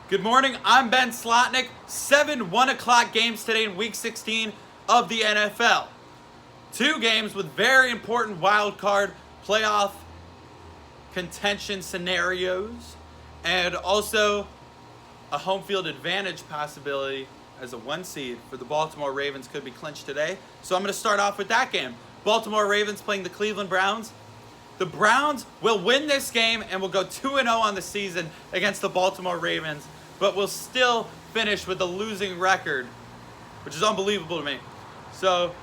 Good morning, I'm Ben Slotnick. 7 1 o'clock games today in Week 16 of the NFL. Two games with very important wild card playoff contention scenarios, and also a home field advantage possibility as a 1 seed for the Baltimore Ravens could be clinched today. So I'm going to start off with that game. Baltimore Ravens playing the Cleveland Browns. The Browns will win this game and will go 2-0 on the season against the Baltimore Ravens, but will still finish with a losing record, which is unbelievable to me. So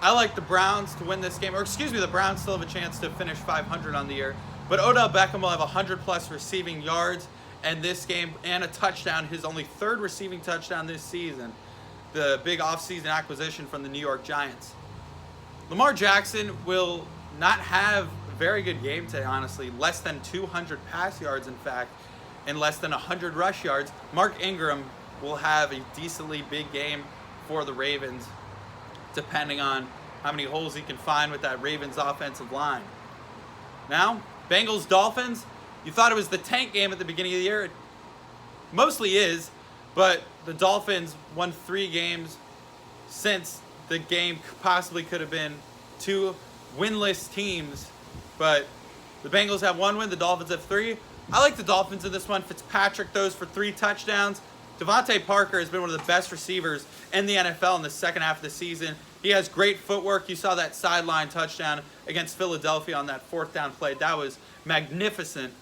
I like the Browns to win this game, the Browns still have a chance to finish 500 on the year, but Odell Beckham will have 100-plus receiving yards and this game and a touchdown, his only third receiving touchdown this season, the big offseason acquisition from the New York Giants. Lamar Jackson will not have a very good game today, honestly. Less than 200 pass yards, in fact, and less than 100 rush yards. Mark Ingram will have a decently big game for the Ravens, depending on how many holes he can find with that Ravens offensive line. Now, Bengals Dolphins. You thought it was the tank game at the beginning of the year. It mostly is, but the Dolphins won 3 games since the game possibly could have been 2 winless teams, but the Bengals have 1 win, the Dolphins have 3. I like the Dolphins in this one. Fitzpatrick throws for 3 touchdowns. Devontae Parker has been one of the best receivers in the NFL in the second half of the season. He has great footwork. You saw that sideline touchdown against Philadelphia on that 4th down play. That was magnificent.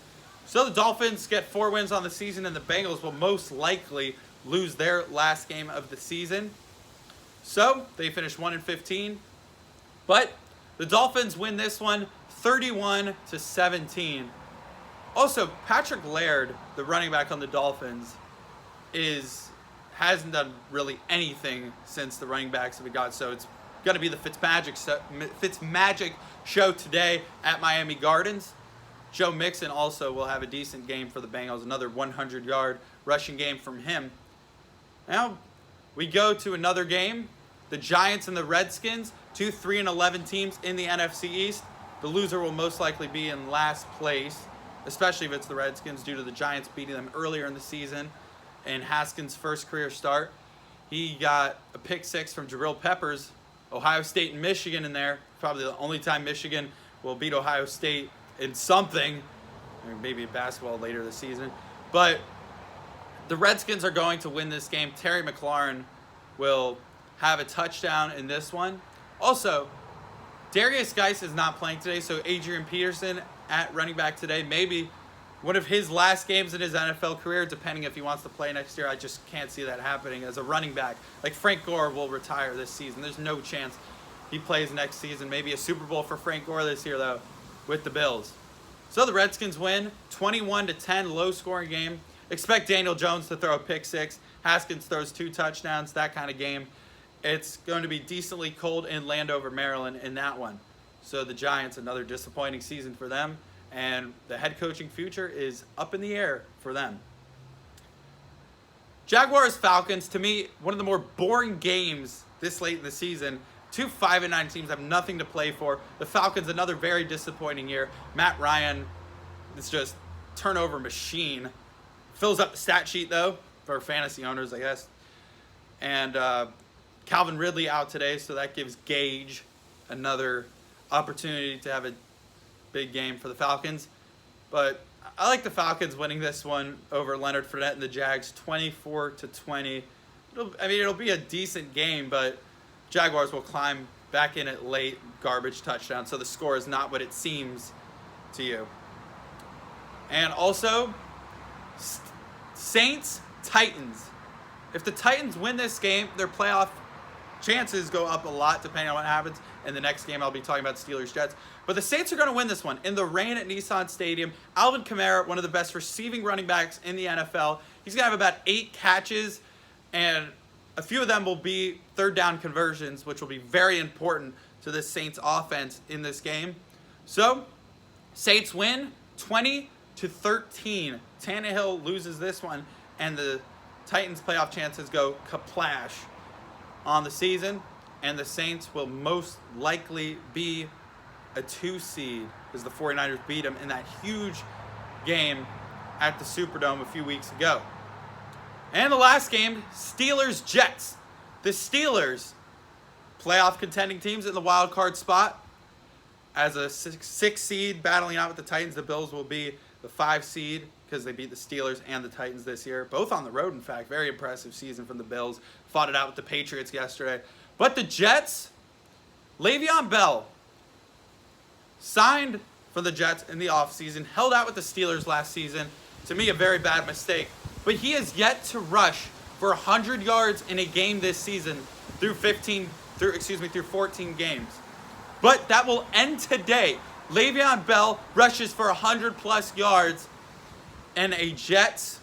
So the Dolphins get 4 wins on the season, and the Bengals will most likely lose their last game of the season. So they finish 1-15. But the Dolphins win this one 31-17. Also, Patrick Laird, the running back on the Dolphins, hasn't done really anything since the running backs have got. So it's going to be the Fitzmagic show today at Miami Gardens. Joe Mixon also will have a decent game for the Bengals, another 100-yard rushing game from him. Now we go to another game. The Giants and the Redskins, 2 3-11 teams in the NFC East. The loser will most likely be in last place, especially if it's the Redskins, due to the Giants beating them earlier in the season. In Haskins' first career start, he got a pick 6 from Jabril Peppers. Ohio State and Michigan in there. Probably the only time Michigan will beat Ohio State in something, or maybe basketball later this season. But the Redskins are going to win this game. Terry McLaurin will have a touchdown in this one. Also, Darius Geis is not playing today, so Adrian Peterson at running back today, maybe one of his last games in his NFL career, depending if he wants to play next year. I just can't see that happening as a running back. Like Frank Gore will retire this season. There's no chance he plays next season. Maybe a Super Bowl for Frank Gore this year, though, with the Bills. So the Redskins win 21-10, low-scoring game. Expect Daniel Jones to throw a pick 6. Haskins throws 2 touchdowns, that kind of game. It's going to be decently cold in Landover, Maryland in that one. So the Giants, another disappointing season for them, and the head coaching future is up in the air for them. Jaguars Falcons, to me, one of the more boring games this late in the season. 2 5-9 teams have nothing to play for. The Falcons, another very disappointing year. Matt Ryan is just turnover machine. Fills up the stat sheet, though, for fantasy owners, I guess. And Calvin Ridley out today, so that gives Gage another opportunity to have a big game for the Falcons. But I like the Falcons winning this one over Leonard Fournette and the Jags, 24-20. It'll be a decent game, but Jaguars will climb back in it late, garbage touchdown, so the score is not what it seems to you. And also, Saints-Titans. If the Titans win this game, their playoff chances go up a lot depending on what happens. In the next game, I'll be talking about Steelers-Jets. But the Saints are going to win this one. In the rain at Nissan Stadium, Alvin Kamara, one of the best receiving running backs in the NFL. He's going to have about 8 catches, and a few of them will be 3rd down conversions, which will be very important to this Saints offense in this game. So, Saints win 20-13. Tannehill loses this one, and the Titans' playoff chances go kaplash on the season, and the Saints will most likely be a 2 seed as the 49ers beat them in that huge game at the Superdome a few weeks ago. And the last game, Steelers-Jets. The Steelers, playoff contending teams in the wild card spot. As a six seed battling out with the Titans, the Bills will be the 5 seed because they beat the Steelers and the Titans this year. Both on the road, in fact. Very impressive season from the Bills. Fought it out with the Patriots yesterday. But the Jets, Le'Veon Bell signed for the Jets in the offseason, held out with the Steelers last season. To me, a very bad mistake. But he has yet to rush for 100 yards in a game this season through 14 games. But that will end today. Le'Veon Bell rushes for 100+ yards, and a Jets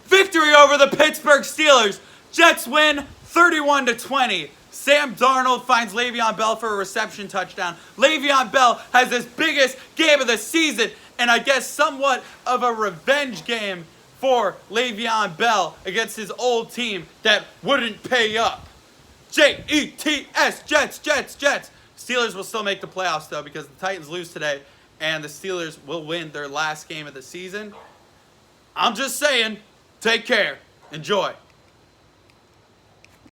victory over the Pittsburgh Steelers. Jets win 31-20. Sam Darnold finds Le'Veon Bell for a reception touchdown. Le'Veon Bell has his biggest game of the season, and I guess somewhat of a revenge game for Le'Veon Bell against his old team that wouldn't pay up. Jets, Jets, Jets, Jets. Steelers will still make the playoffs, though, because the Titans lose today, and the Steelers will win their last game of the season. I'm just saying, take care. Enjoy.